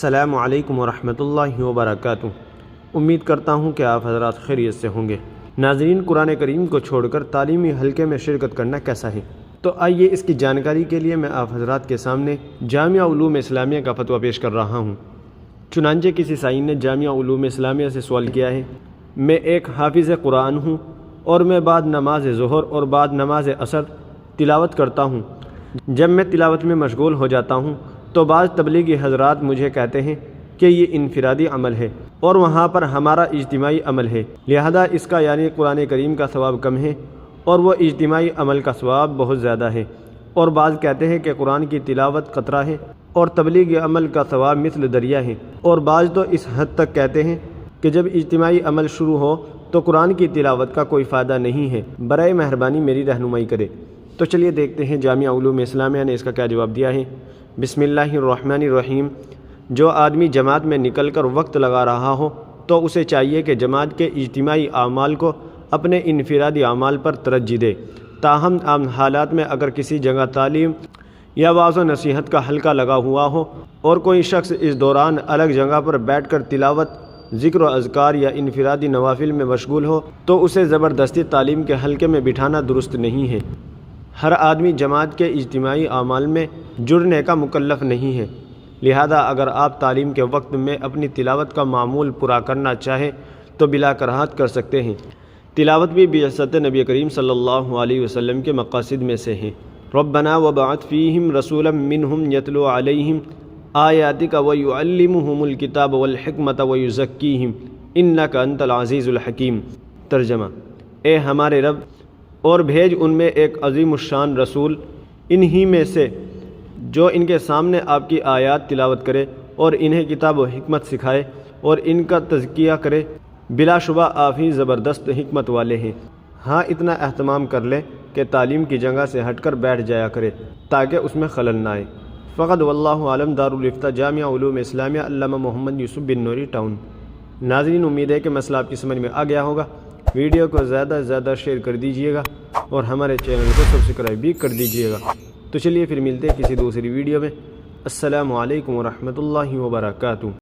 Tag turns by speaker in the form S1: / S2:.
S1: السلام علیکم ورحمۃ اللہ وبرکاتہ۔ امید کرتا ہوں کہ آپ حضرات خیریت سے ہوں گے۔ ناظرین، قرآن کریم کو چھوڑ کر تعلیمی حلقے میں شرکت کرنا کیسا ہے؟ تو آئیے اس کی جانکاری کے لیے میں آپ حضرات کے سامنے جامعہ علوم اسلامیہ کا فتویٰ پیش کر رہا ہوں۔ چنانچہ کسی سائن نے جامعہ علوم اسلامیہ سے سوال کیا ہے، میں ایک حافظ قرآن ہوں اور میں بعد نماز ظہر اور بعد نماز عصر تلاوت کرتا ہوں۔ جب میں تلاوت میں مشغول ہو جاتا ہوں تو بعض تبلیغی حضرات مجھے کہتے ہیں کہ یہ انفرادی عمل ہے اور وہاں پر ہمارا اجتماعی عمل ہے، لہذا اس کا یعنی قرآن کریم کا ثواب کم ہے اور وہ اجتماعی عمل کا ثواب بہت زیادہ ہے۔ اور بعض کہتے ہیں کہ قرآن کی تلاوت قطرہ ہے اور تبلیغی عمل کا ثواب مثل دریا ہے، اور بعض تو اس حد تک کہتے ہیں کہ جب اجتماعی عمل شروع ہو تو قرآن کی تلاوت کا کوئی فائدہ نہیں ہے۔ برائے مہربانی میری رہنمائی کرے۔ تو چلیے دیکھتے ہیں جامعہ علوم اسلامیہ نے اس کا کیا جواب دیا ہے۔ بسم اللہ الرحمن الرحیم۔ جو آدمی جماعت میں نکل کر وقت لگا رہا ہو تو اسے چاہیے کہ جماعت کے اجتماعی اعمال کو اپنے انفرادی اعمال پر ترجیح دے۔ تاہم عام حالات میں اگر کسی جگہ تعلیم یا وعظ و نصیحت کا حلقہ لگا ہوا ہو اور کوئی شخص اس دوران الگ جگہ پر بیٹھ کر تلاوت، ذکر و اذکار یا انفرادی نوافل میں مشغول ہو تو اسے زبردستی تعلیم کے حلقے میں بٹھانا درست نہیں ہے۔ ہر آدمی جماعت کے اجتماعی اعمال میں جڑنے کا مکلف نہیں ہے، لہذا اگر آپ تعلیم کے وقت میں اپنی تلاوت کا معمول پورا کرنا چاہیں تو بلا کراہت کر سکتے ہیں۔ تلاوت بھی بعثت نبی کریم صلی اللہ علیہ وسلم کے مقاصد میں سے ہے۔ ربنا وبعث فیہم رسولا منہم یتلو علیہم آیاتک ویعلمہم الکتاب والحکمت ویزکیہم انک انت العزیز الحکیم۔ ترجمہ: اے ہمارے رب، اور بھیج ان میں ایک عظیم الشان رسول انہی میں سے جو ان کے سامنے آپ کی آیات تلاوت کرے اور انہیں کتاب و حکمت سکھائے اور ان کا تزکیہ کرے۔ بلا شبہ آپ ہی زبردست حکمت والے ہیں۔ ہاں، اتنا اہتمام کر لیں کہ تعلیم کی جگہ سے ہٹ کر بیٹھ جایا کرے تاکہ اس میں خلل نہ آئے۔ فقط واللہ عالم، دارالفتہ جامعہ علوم اسلامیہ، علامہ محمد یوسف بن نوری، ٹاؤن۔ ناظرین، امید ہے کہ مسئلہ آپ کی سمجھ میں آ گیا ہوگا۔ ویڈیو کو زیادہ سے زیادہ شیئر کر دیجئے گا اور ہمارے چینل کو سبسکرائب بھی کر دیجئے گا۔ تو چلیے پھر ملتے ہیں کسی دوسری ویڈیو میں۔ السلام علیکم ورحمۃ اللہ وبرکاتہ۔